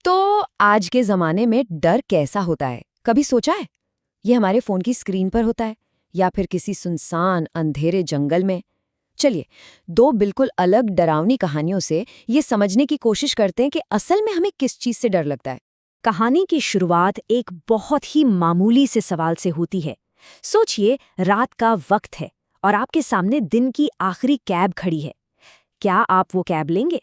तो आज के ज़माने में डर कैसा होता है, कभी सोचा है? ये हमारे फ़ोन की स्क्रीन पर होता है या फिर किसी सुनसान अंधेरे जंगल में? चलिए, दो बिल्कुल अलग डरावनी कहानियों से ये समझने की कोशिश करते हैं कि असल में हमें किस चीज़ से डर लगता है। कहानी की शुरुआत एक बहुत ही मामूली से सवाल से होती है। सोचिए, रात का वक्त है और आपके सामने दिन की आखिरी कैब खड़ी है। क्या आप वो कैब लेंगे?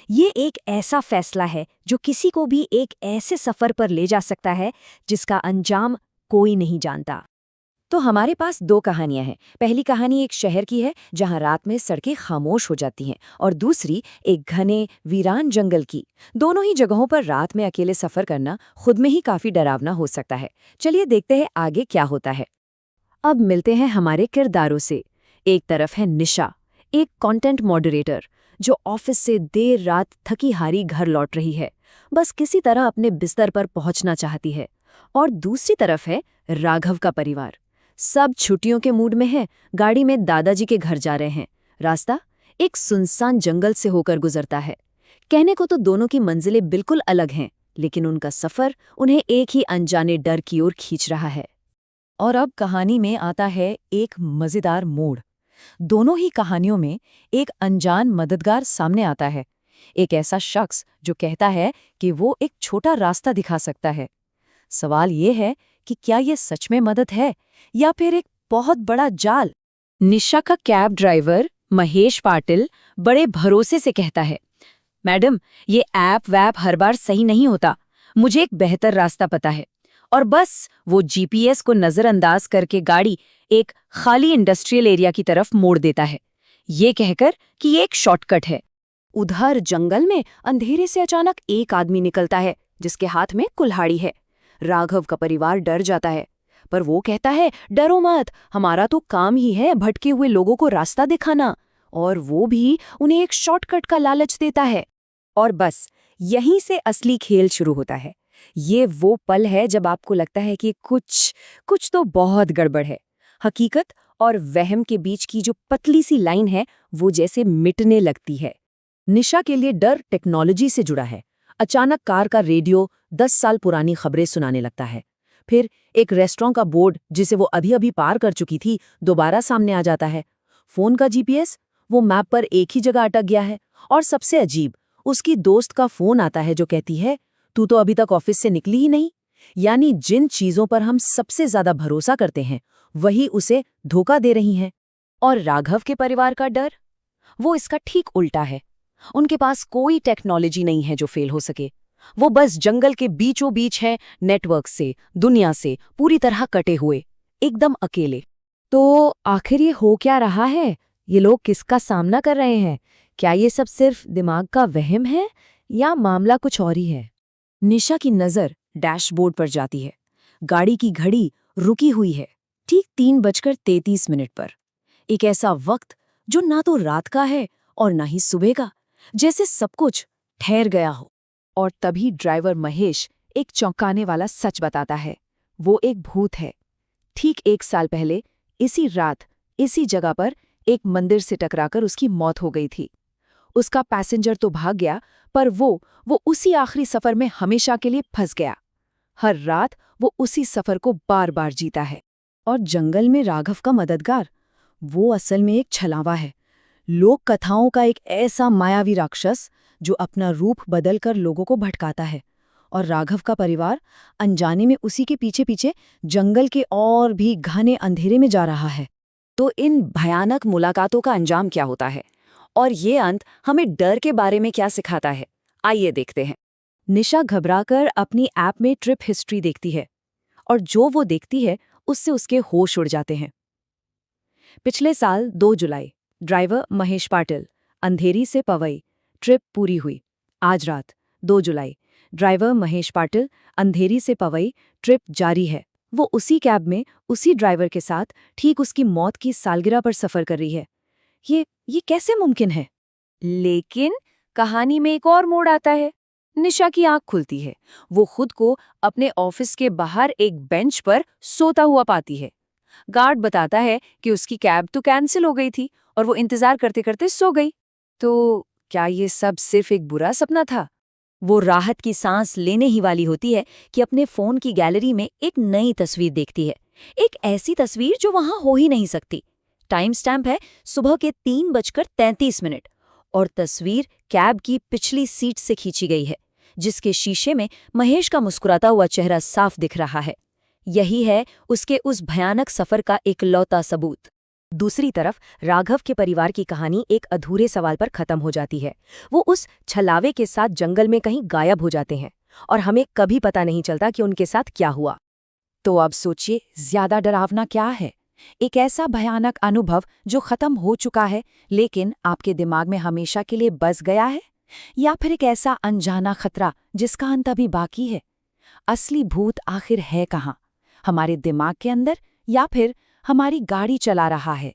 ये एक ऐसा फैसला है जो किसी को भी एक ऐसे सफर पर ले जा सकता है जिसका अंजाम कोई नहीं जानता। तो हमारे पास दो कहानियां हैं। पहली कहानी एक शहर की है जहां रात में सड़कें खामोश हो जाती हैं, और दूसरी एक घने वीरान जंगल की। दोनों ही जगहों पर रात में अकेले सफर करना खुद में ही काफी डरावना हो सकता है। चलिए देखते हैं आगे क्या होता है। अब मिलते हैं हमारे किरदारों से। एक तरफ है निशा, एक कंटेंट मॉडरेटर जो ऑफिस से देर रात थकी हारी घर लौट रही है, बस किसी तरह अपने बिस्तर पर पहुंचना चाहती है। और दूसरी तरफ है राघव का परिवार। सब छुट्टियों के मूड में है, गाड़ी में दादाजी के घर जा रहे हैं। रास्ता एक सुनसान जंगल से होकर गुजरता है। कहने को तो दोनों की मंजिलें बिल्कुल अलग हैं, लेकिन उनका सफर उन्हें एक ही अनजाने डर की ओर खींच रहा है। और अब कहानी में आता है एक मजेदार मोड़। दोनों ही कहानियों में एक अनजान मददगार सामने आता है, एक ऐसा शख्स जो कहता है कि वो एक छोटा रास्ता दिखा सकता है। सवाल ये है कि क्या ये सच में मदद है या फिर एक बहुत बड़ा जाल? निशा का कैब ड्राइवर महेश पाटिल बड़े भरोसे से कहता है, मैडम, ये ऐप वैप हर बार सही नहीं होता। मुझे एक बेहतर रास्ता पता है। और बस वो जीपीएस को नजरअंदाज करके गाड़ी एक खाली इंडस्ट्रियल एरिया की तरफ मोड़ देता है, ये कहकर कि ये एक शॉर्टकट है। उधर जंगल में अंधेरे से अचानक एक आदमी निकलता है जिसके हाथ में कुल्हाड़ी है। राघव का परिवार डर जाता है, पर वो कहता है, डरो मत, हमारा तो काम ही है भटके हुए लोगों को रास्ता दिखाना। और वो भी उन्हें एक शॉर्टकट का लालच देता है। और बस यहीं से असली खेल शुरू होता है। ये वो पल है जब आपको लगता है कि कुछ कुछ तो बहुत गड़बड़ है। हकीकत और वहम के बीच की जो पतली सी लाइन है, वो जैसे मिटने लगती है। निशा के लिए डर टेक्नोलॉजी से जुड़ा है। अचानक कार का रेडियो 10 साल पुरानी खबरें सुनाने लगता है। फिर एक रेस्टोरेंट का बोर्ड जिसे वो अभी अभी पार कर चुकी थी, दोबारा सामने आ जाता है। फोन का जीपीएस, वो मैप पर एक ही जगह अटक गया है। और सबसे अजीब, उसकी दोस्त का फोन आता है जो कहती है, तू तो अभी तक ऑफिस से निकली ही नहीं। यानी जिन चीजों पर हम सबसे ज्यादा भरोसा करते हैं, वही उसे धोखा दे रही हैं। और राघव के परिवार का डर, वो इसका ठीक उल्टा है। उनके पास कोई टेक्नोलॉजी नहीं है जो फेल हो सके। वो बस जंगल के बीचों बीच है, नेटवर्क से, दुनिया से पूरी तरह कटे हुए, एकदम अकेले। तो आखिर ये हो क्या रहा है? ये लोग किसका सामना कर रहे हैं? क्या ये सब सिर्फ दिमाग का वहम है या मामला कुछ और ही है? निशा की नजर डैशबोर्ड पर जाती है। गाड़ी की घड़ी रुकी हुई है, ठीक 3:33 पर। एक ऐसा वक्त जो ना तो रात का है और ना ही सुबह का, जैसे सब कुछ ठहर गया हो। और तभी ड्राइवर महेश एक चौंकाने वाला सच बताता है। वो एक भूत है। ठीक 1 साल पहले इसी रात, इसी जगह पर एक मंदिर से टकराकर उसकी मौत हो गई थी। उसका पैसेंजर तो भाग गया, पर वो उसी आखिरी सफर में हमेशा के लिए फंस गया। हर रात वो उसी सफर को बार बार जीता है। और जंगल में राघव का मददगार, वो असल में एक छलावा है। लोक कथाओं का एक ऐसा मायावी राक्षस जो अपना रूप बदलकर लोगों को भटकाता है। और राघव का परिवार अनजाने में उसी के पीछे पीछे जंगल के और भी घने अंधेरे में जा रहा है। तो इन भयानक मुलाकातों का अंजाम क्या होता है, और ये अंत हमें डर के बारे में क्या सिखाता है? आइए देखते हैं। निशा घबराकर अपनी ऐप में ट्रिप हिस्ट्री देखती है, और जो वो देखती है उससे उसके होश उड़ जाते हैं। पिछले साल 2 जुलाई, ड्राइवर महेश पाटिल, अंधेरी से पवई, ट्रिप पूरी हुई। आज रात 2 जुलाई, ड्राइवर महेश पाटिल, अंधेरी से पवई, ट्रिप जारी है। वो उसी कैब में उसी ड्राइवर के साथ ठीक उसकी मौत की सालगिरह पर सफर कर रही है। ये कैसे मुमकिन है? लेकिन कहानी में एक और मोड़ आता है। निशा की आंख खुलती है। वो खुद को अपने ऑफिस के बाहर एक बेंच पर सोता हुआ पाती है। गार्ड बताता है कि उसकी कैब तो कैंसिल हो गई थी और वो इंतजार करते करते सो गई। तो क्या ये सब सिर्फ एक बुरा सपना था, वो राहत की सांस लेने ही वाली होती है कि अपने फोन की गैलरी में एक नई तस्वीर देखती है। एक ऐसी तस्वीर जो वहां हो ही नहीं सकती। टाइम स्टैम्प है सुबह के 3:33 और तस्वीर कैब की पिछली सीट से खींची गई है, जिसके शीशे में महेश का मुस्कुराता हुआ चेहरा साफ दिख रहा है। यही है उसके उस भयानक सफर का इकलौता सबूत। दूसरी तरफ राघव के परिवार की कहानी एक अधूरे सवाल पर खत्म हो जाती है। वो उस छलावे के साथ जंगल में कहीं गायब हो जाते हैं और हमें कभी पता नहीं चलता कि उनके साथ क्या हुआ। तो अब सोचिए, ज्यादा डरावना क्या है? एक ऐसा भयानक अनुभव जो खत्म हो चुका है लेकिन आपके दिमाग में हमेशा के लिए बस गया है, या फिर एक ऐसा अनजाना खतरा जिसका अंत अभी बाकी है? असली भूत आखिर है कहाँ? हमारे दिमाग के अंदर या फिर हमारी गाड़ी चला रहा है?